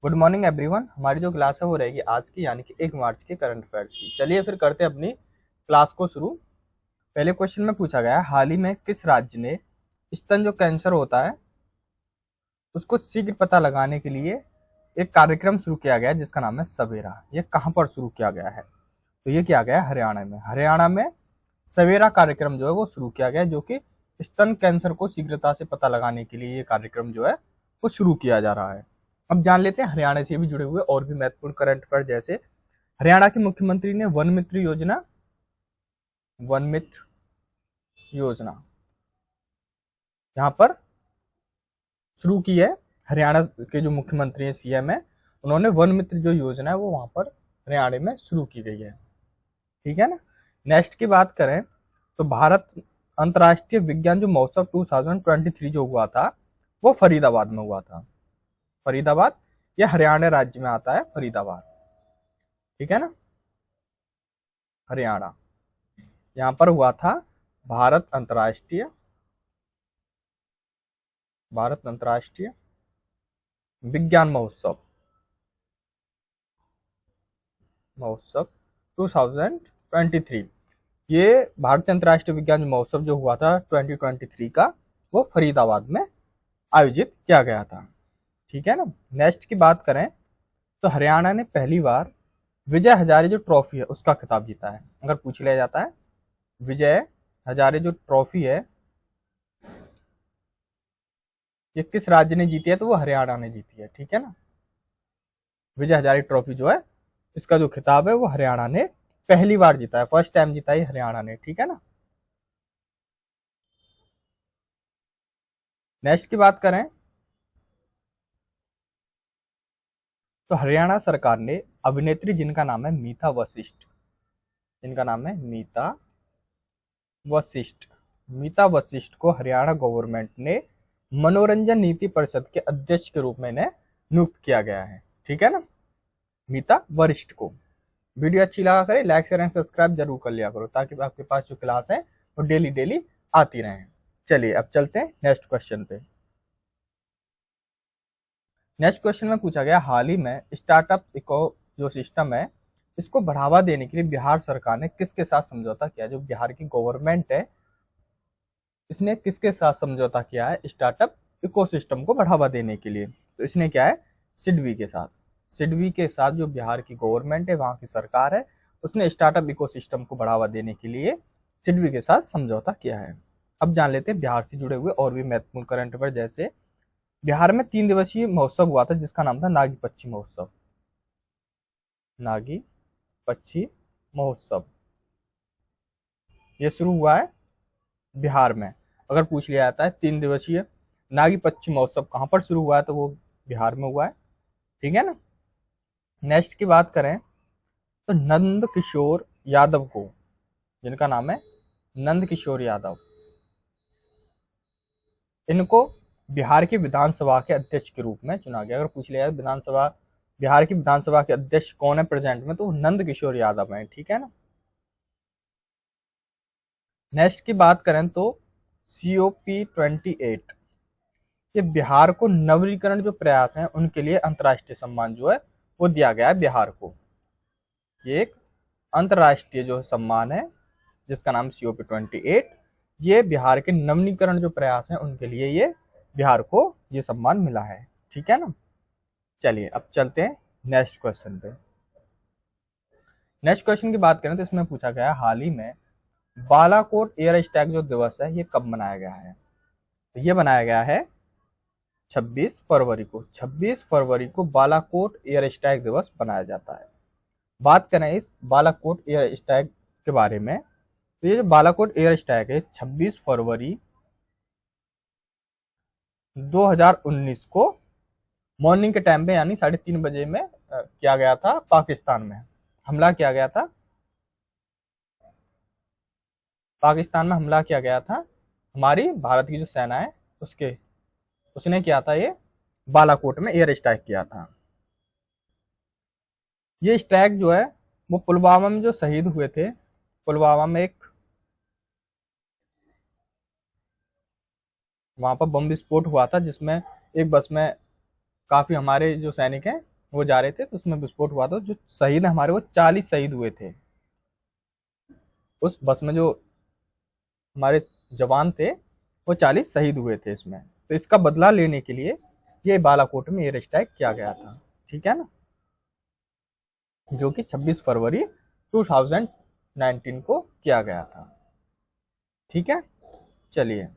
Good morning everyone. हमारी जो class है वो रहेगी आज की, यानी कि 1 मार्च के करंट अफेयर्स की। चलिए फिर करते हैं अपनी क्लास को शुरू। पहले क्वेश्चन में पूछा गया है, हाल ही में किस राज्य ने स्तन जो कैंसर होता है उसको शीघ्र पता लगाने के लिए एक कार्यक्रम शुरू किया गया है जिसका नाम है सवेरा। ये कहाँ पर शुरू किया गया है? तो ये किया गया है हरियाणा में। हरियाणा में सवेरा कार्यक्रम जो है वो शुरू किया गया है, जो कि स्तन कैंसर को शीघ्रता से पता लगाने के लिए ये कार्यक्रम जो है वो शुरू किया जा रहा है। अब जान लेते हैं हरियाणा से भी जुड़े हुए और भी महत्वपूर्ण करंट अफेयर, जैसे हरियाणा के मुख्यमंत्री ने वन मित्र योजना यहाँ पर शुरू की है। हरियाणा के जो मुख्यमंत्री हैं, सीएम है, उन्होंने वन मित्र जो योजना है वो वहां पर हरियाणा में शुरू की गई है। ठीक है ना। नेक्स्ट की बात करें तो भारत अंतर्राष्ट्रीय विज्ञान जो महोत्सव 2023 जो हुआ था वो फरीदाबाद में हुआ था। फरीदाबाद ये हरियाणा राज्य में आता है, फरीदाबाद। ठीक है ना, हरियाणा। यहाँ पर हुआ था भारत अंतर्राष्ट्रीय विज्ञान महोत्सव 2023। ये भारतीय अंतर्राष्ट्रीय विज्ञान महोत्सव जो हुआ था 2023 का, वो फरीदाबाद में आयोजित किया गया था। ठीक है ना। नेक्स्ट की बात करें तो हरियाणा ने पहली बार विजय हजारे जो ट्रॉफी है उसका खिताब जीता है। अगर पूछ लिया जाता है विजय हजारे जो ट्रॉफी है ये किस राज्य ने जीती है, तो वो हरियाणा ने जीती है। ठीक है ना। विजय हजारे ट्रॉफी जो है इसका जो खिताब है वो हरियाणा ने पहली बार जीता है, फर्स्ट टाइम जीता है हरियाणा ने। ठीक है ना। नेक्स्ट की बात करें तो हरियाणा सरकार ने अभिनेत्री जिनका नाम है मीता वशिष्ठ, जिनका नाम है मीता वशिष्ठ को हरियाणा गवर्नमेंट ने मनोरंजन नीति परिषद के अध्यक्ष के रूप में इन्हें नियुक्त किया गया है। ठीक है ना, मीता वरिष्ठ को। वीडियो अच्छी लगा करे लाइक शेयर एंड सब्सक्राइब जरूर कर लिया करो, ताकि आपके पास जो क्लास है वो डेली डेली आती रहे। चलिए अब चलते हैं नेक्स्ट क्वेश्चन पे। नेक्स्ट क्वेश्चन में पूछा गया, हाल ही में स्टार्टअप इको जो सिस्टम है इसको बढ़ावा देने के लिए बिहार सरकार ने किसके साथ समझौता किया? जो बिहार की गवर्नमेंट है इसने किसके साथ समझौता किया है स्टार्टअप इकोसिस्टम को बढ़ावा देने के लिए? तो इसने क्या है, सिडबी के साथ। सिडबी के साथ जो बिहार की गवर्नमेंट है, वहां की सरकार है, उसने स्टार्टअप इकोसिस्टम को बढ़ावा देने के लिए सिडबी के साथ समझौता किया है। अब जान लेते हैं बिहार से जुड़े हुए और भी महत्वपूर्ण करंट अफेयर, जैसे बिहार में 3 दिवसीय महोत्सव हुआ था जिसका नाम था नागी पच्छी महोत्सव। नागी पच्छी महोत्सव ये शुरू हुआ है बिहार में। अगर पूछ लिया जाता है 3 दिवसीय नागी पच्छी महोत्सव कहां पर शुरू हुआ है, तो वो बिहार में हुआ है। ठीक है ना। नेक्स्ट की बात करें तो नंद किशोर यादव को, जिनका नाम है नंद किशोर यादव, इनको बिहार की विधानसभा के अध्यक्ष के रूप में चुना गया। अगर पूछ लिया जाए बिहार की विधानसभा के अध्यक्ष कौन है प्रेजेंट में, तो नंद किशोर यादव है। ठीक है ना। नेक्स्ट की बात करें तो COP28 ये बिहार को नवीकरण जो प्रयास हैं उनके लिए अंतर्राष्ट्रीय सम्मान जो है वो दिया गया है बिहार को। ये एक अंतर्राष्ट्रीय जो सम्मान है जिसका नाम COP28, ये बिहार के नवीनीकरण जो प्रयास हैं उनके लिए ये बिहार को ये सम्मान मिला है। ठीक है ना। चलिए अब चलते हैं नेक्स्ट क्वेश्चन पे। नेक्स्ट क्वेश्चन की बात करें तो इसमें पूछा गया हाल ही में बालाकोट एयर स्ट्राइक जो दिवस है ये कब मनाया गया है? तो ये बनाया गया है 26 फरवरी को। 26 फरवरी को बालाकोट एयर स्ट्राइक दिवस बनाया जाता है। बात करें इस बालाकोट एयर स्ट्राइक के बारे में, तो ये जो बालाकोट एयर स्ट्राइक है 26 फरवरी 2019 को मॉर्निंग के टाइम पे यानी 3:30 बजे में किया गया था। पाकिस्तान में हमला किया गया था। पाकिस्तान में हमला किया गया था, हमारी भारत की जो सेना है उसने किया था ये बालाकोट में एयर स्ट्राइक किया था। ये स्ट्राइक जो है वो पुलवामा में जो शहीद हुए थे, पुलवामा में वहां पर बम विस्फोट हुआ था जिसमें एक बस में काफी हमारे जो सैनिक हैं वो जा रहे थे तो उसमें विस्फोट हुआ था। जो शहीद हमारे वो 40 शहीद हुए थे उस बस में। जो हमारे जवान थे वो 40 शहीद हुए थे इसमें। तो इसका बदला लेने के लिए ये बालाकोट में एयर स्ट्राइक किया गया था। ठीक है ना, जो कि 26 फरवरी 2019 को किया गया था। ठीक है, चलिए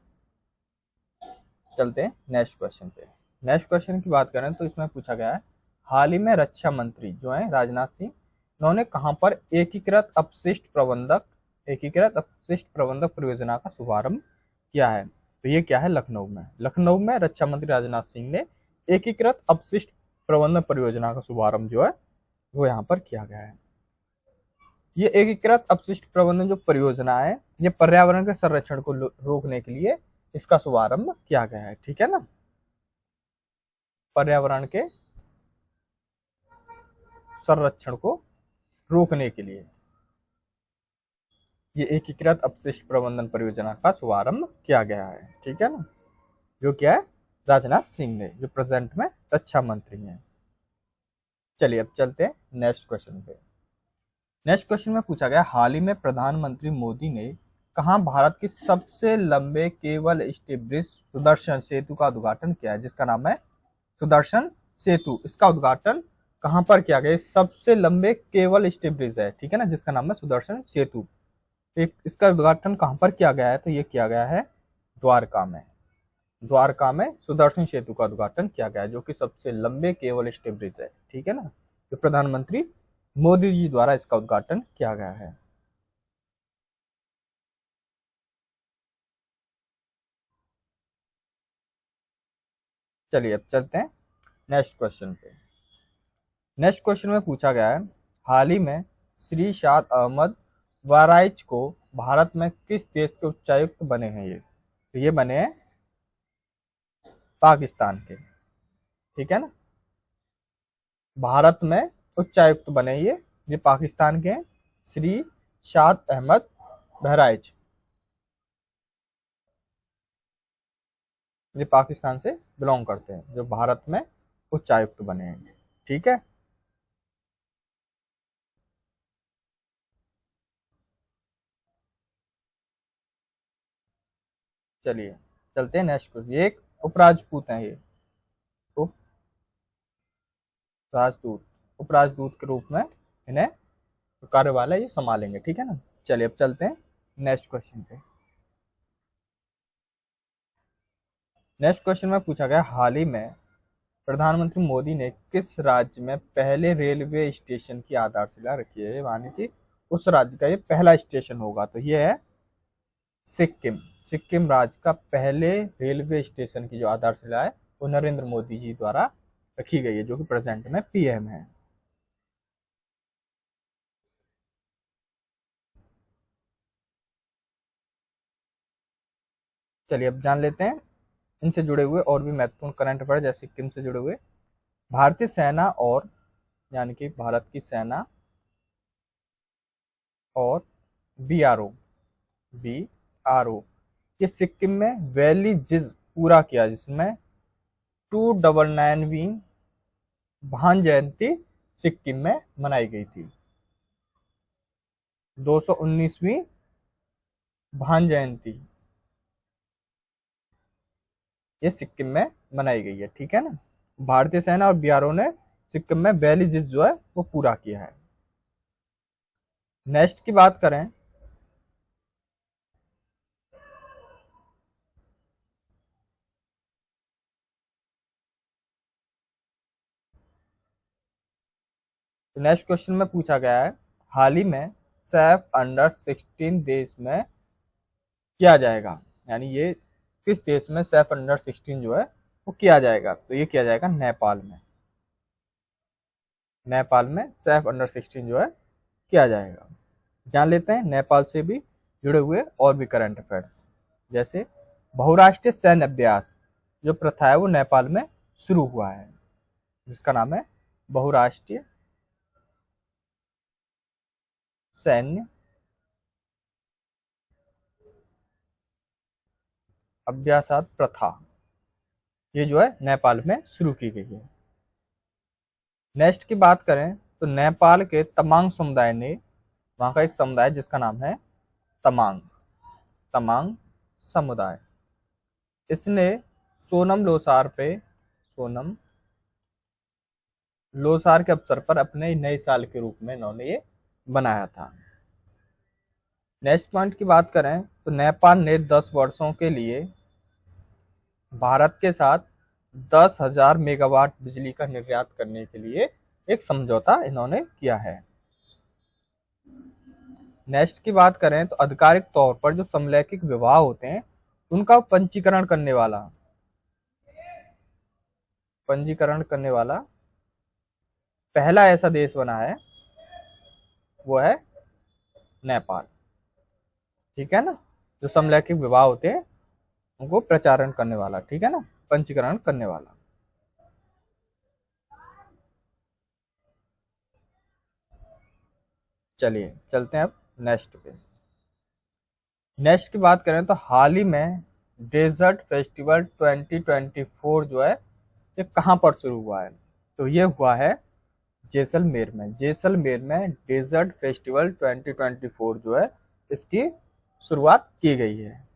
चलते हैं नेक्स्ट क्वेश्चन पे। नेक्स्ट क्वेश्चन की बात करें तो इसमें पूछा गया है, हाल ही में रक्षा मंत्री जो है राजनाथ सिंह, उन्होंने कहां पर एकीकृत अपशिष्ट प्रबंधक परियोजना का शुभारंभ किया है? तो ये क्या है, लखनऊ में। लखनऊ में रक्षा मंत्री राजनाथ सिंह ने एकीकृत अपशिष्ट प्रबंधन परियोजना का शुभारंभ जो है वो यहाँ पर किया गया है। ये एकीकृत अपशिष्ट प्रबंधन जो परियोजना है, ये पर्यावरण के संरक्षण को रोकने के लिए इसका शुभारंभ किया गया है। ठीक है ना, पर्यावरण के संरक्षण को रोकने के लिए ये एकीकृत अपशिष्ट प्रबंधन परियोजना का शुभारंभ किया गया है। ठीक है ना, जो क्या है, राजनाथ सिंह ने, जो प्रेजेंट में रक्षा मंत्री हैं। चलिए अब चलते हैं नेक्स्ट क्वेश्चन पे। नेक्स्ट क्वेश्चन में पूछा गया, हाल ही में प्रधानमंत्री मोदी ने कहा भारत की सबसे लंबे केबल स्टे ब्रिज सुदर्शन सेतु का उद्घाटन किया है, जिसका नाम है सुदर्शन सेतु। इसका उद्घाटन कहां पर किया गया? सबसे लंबे केबल स्टे ब्रिज है, ठीक है ना, जिसका नाम है सुदर्शन सेतु। एक इसका उद्घाटन कहां पर किया गया है? तो ये किया गया है द्वारका में। द्वारका में सुदर्शन सेतु का उद्घाटन किया गया है, जो कि सबसे लंबे केबल स्टे ब्रिज है। ठीक है ना, जो प्रधानमंत्री मोदी जी द्वारा इसका उद्घाटन किया गया है। चलिए अब चलते हैं नेक्स्ट क्वेश्चन पे। नेक्स्ट क्वेश्चन में पूछा गया है, हाल ही में श्री शाद अहमद वाराइच को भारत में किस देश के उच्चायुक्त बने हैं? ये तो ये बने हैं पाकिस्तान के। ठीक है ना, भारत में उच्चायुक्त बने ये पाकिस्तान के हैं, श्री शाद अहमद बहराइच। ये पाकिस्तान से बिलोंग करते हैं, जो भारत में उच्चायुक्त बने हैं। ठीक है, चलिए चलते हैं नेक्स्ट क्वेश्चन। ये एक उपराजपूत हैं, ये उपराजदूत उपराजदूत के रूप में इन्हें कार्यभार ये संभालेंगे। ठीक है ना, चलिए अब चलते हैं नेक्स्ट क्वेश्चन पे। नेक्स्ट क्वेश्चन में पूछा गया, हाल ही में प्रधानमंत्री मोदी ने किस राज्य में पहले रेलवे स्टेशन की आधारशिला रखी है? मानी कि उस राज्य का ये पहला स्टेशन होगा। तो ये है सिक्किम। सिक्किम राज्य का पहले रेलवे स्टेशन की जो आधारशिला है वो नरेंद्र मोदी जी द्वारा रखी गई है, जो कि प्रेजेंट में पीएम है। चलिए अब जान लेते हैं इनसे जुड़े हुए और भी महत्वपूर्ण करंट अफेयर, जैसे सिक्किम से जुड़े हुए। भारतीय सेना और, यानी कि भारत की सेना और बीआरओ बीआरओ ये सिक्किम में वैली जिज पूरा किया, जिसमें 299वीं भान जयंती सिक्किम में मनाई गई थी। 219वीं भान जयंती ये सिक्किम में मनाई गई है। ठीक है ना, भारतीय सेना और बीआरओ ने सिक्किम में वैली जिज जो है वो पूरा किया है। नेक्स्ट की बात करें तो नेक्स्ट क्वेश्चन में पूछा गया है, हाल ही में सैफ अंडर 16 देश में किया जाएगा, यानी ये किस देश में सैफ अंडर 16 जो है वो किया जाएगा? तो ये किया जाएगा नेपाल में। नेपाल में सैफ अंडर 16 जो है किया जाएगा। जान लेते हैं नेपाल से भी जुड़े हुए और भी करंट अफेयर्स, जैसे बहुराष्ट्रीय सैन्य अभ्यास जो प्रथा है वो नेपाल में शुरू हुआ है, जिसका नाम है बहुराष्ट्रीय सैन्य अभ्यासात प्रथा। ये जो है नेपाल में शुरू की गई है। नेक्स्ट की बात करें तो नेपाल के तमांग समुदाय ने, वहां का एक समुदाय जिसका नाम है तमांग, तमांग समुदाय, इसने सोनम लोसार के अवसर पर अपने नए साल के रूप में इन्होंने ये बनाया था। नेक्स्ट पॉइंट की बात करें तो नेपाल ने 10 वर्षों के लिए भारत के साथ 10,000 मेगावाट बिजली का निर्यात करने के लिए एक समझौता इन्होंने किया है। नेक्स्ट की बात करें तो आधिकारिक तौर पर जो समलैंगिक विवाह होते हैं उनका पंजीकरण करने वाला पहला ऐसा देश बना है, वो है नेपाल। ठीक है ना, जो समलैंगिक विवाह होते हैं उनको प्रचारण करने वाला, ठीक है ना, पंजीकरण करने वाला। चलिए चलते हैं अब नेक्स्ट पे। नेक्स्ट की बात करें तो हाल ही में डेजर्ट फेस्टिवल 2024 जो है ये कहां पर शुरू हुआ है? तो ये हुआ है जैसलमेर में। जैसलमेर में डेजर्ट फेस्टिवल 2024 जो है इसकी शुरुआत की गई है।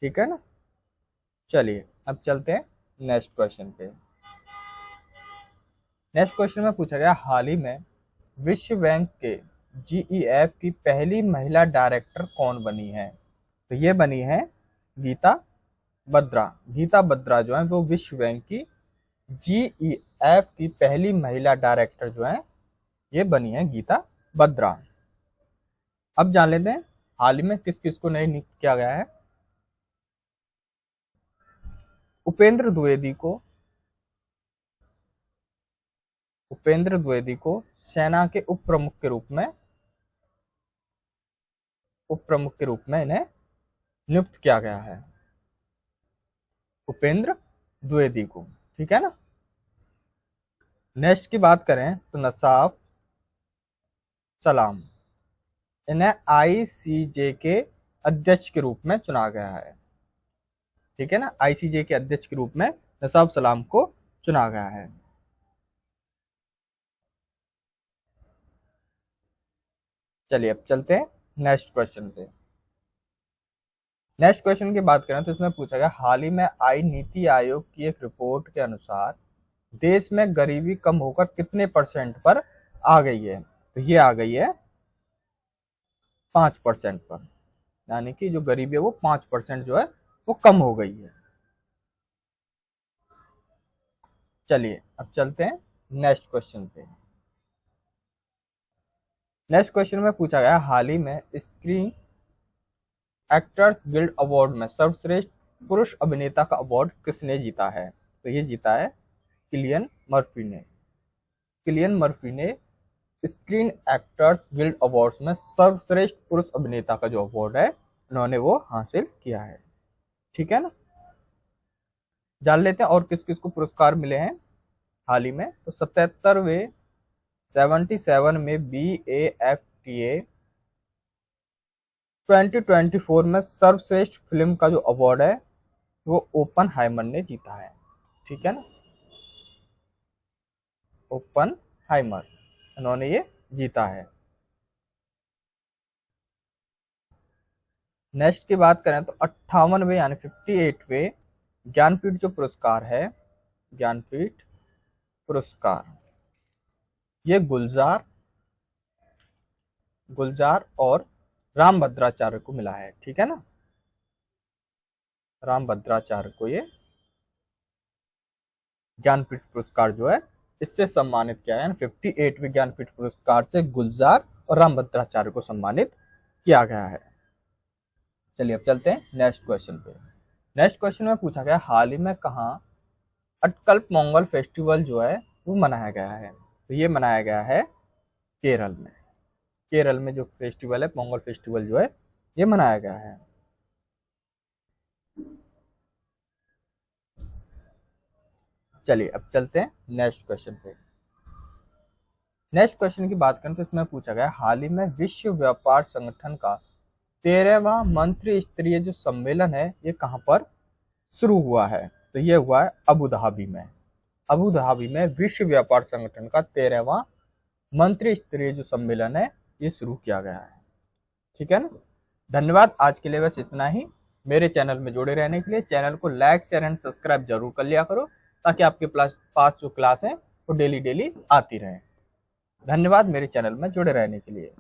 ठीक है ना। चलिए अब चलते हैं नेक्स्ट क्वेश्चन पे। नेक्स्ट क्वेश्चन में पूछा गया हाल ही में विश्व बैंक के जीईएफ की पहली महिला डायरेक्टर कौन बनी है? तो ये बनी है गीता बत्रा। गीता बत्रा जो है वो विश्व बैंक की जीईएफ की पहली महिला डायरेक्टर जो है ये बनी है गीता बत्रा। अब जान लेते हैं हाल ही में किस किस को नए नियुक्त किया गया है। उपेंद्र द्विवेदी को सेना के उप प्रमुख के रूप में इन्हें नियुक्त किया गया है, उपेंद्र द्विवेदी को। ठीक है ना। नेक्स्ट की बात करें तो नसाफ सलाम, इन्हें आईसीजे के अध्यक्ष के रूप में चुना गया है। ठीक है ना, आईसीजे के अध्यक्ष के रूप में नसाफ सलाम को चुना गया है। चलिए अब चलते हैं नेक्स्ट क्वेश्चन पे। नेक्स्ट क्वेश्चन की बात करें तो इसमें पूछा गया हाल ही में आई नीति आयोग की एक रिपोर्ट के अनुसार देश में गरीबी कम होकर कितने % पर आ गई है? तो ये आ गई है 5% पर, यानी कि जो गरीबी है वो 5% जो है वो कम हो गई है। चलिए अब चलते हैं नेक्स्ट क्वेश्चन पे। नेक्स्ट क्वेश्चन में पूछा गया हाल ही में स्क्रीन एक्टर्स गिल्ड अवार्ड में सर्वश्रेष्ठ पुरुष अभिनेता का अवार्ड किसने जीता है? तो ये जीता है किलियन मर्फी ने स्क्रीन एक्टर्स गिल्ड अवार्ड्स में सर्वश्रेष्ठ पुरुष अभिनेता का जो अवार्ड है उन्होंने वो हासिल किया है। ठीक है ना। जान लेते हैं और किस किस को पुरस्कार मिले हैं हाल ही में। तो 77 में BAFTA 2024 में सर्वश्रेष्ठ फिल्म का जो अवार्ड है वो ओपनहाइमर ने जीता है। ठीक है ना, ओपनहाइमर इन्होंने ये जीता है। नेक्स्ट की बात करें तो 58वें यानी 58वें ज्ञानपीठ जो पुरस्कार है, ज्ञानपीठ पुरस्कार, ये गुलजार और रामभद्राचार्य को मिला है। ठीक है ना, रामभद्राचार्य को ये ज्ञानपीठ पुरस्कार जो है इससे सम्मानित किया है। 58वें ज्ञानपीठ पुरस्कार से गुलजार और रामभद्राचार्य को सम्मानित किया गया है। चलिए अब चलते हैं नेक्स्ट क्वेश्चन पे। नेक्स्ट क्वेश्चन में पूछा गया हाल ही में कहाँ अटकल पोंगल फेस्टिवल जो है वो मनाया गया है? तो ये मनाया गया है केरल में। केरल में जो फेस्टिवल है पोंगल फेस्टिवल जो है ये मनाया गया है। चलिए अब चलते हैं नेक्स्ट क्वेश्चन पे। नेक्स्ट क्वेश्चन की बात करें तो इसमें पूछा गया हाल ही में विश्व व्यापार संगठन का 13वां मंत्री स्तरीय जो सम्मेलन है ये कहां पर शुरू हुआ है? तो ये हुआ है अबू धाबी में। अबू धाबी में विश्व व्यापार संगठन का 13वां मंत्री स्तरीय जो सम्मेलन है ये शुरू किया गया है। ठीक है ना। धन्यवाद, आज के लिए बस इतना ही। मेरे चैनल में जुड़े रहने के लिए चैनल को लाइक शेयर एंड सब्सक्राइब जरूर कर लिया करो, ताकि आपके पास जो क्लास है वो डेली आती रहे। धन्यवाद मेरे चैनल में जुड़े रहने के लिए।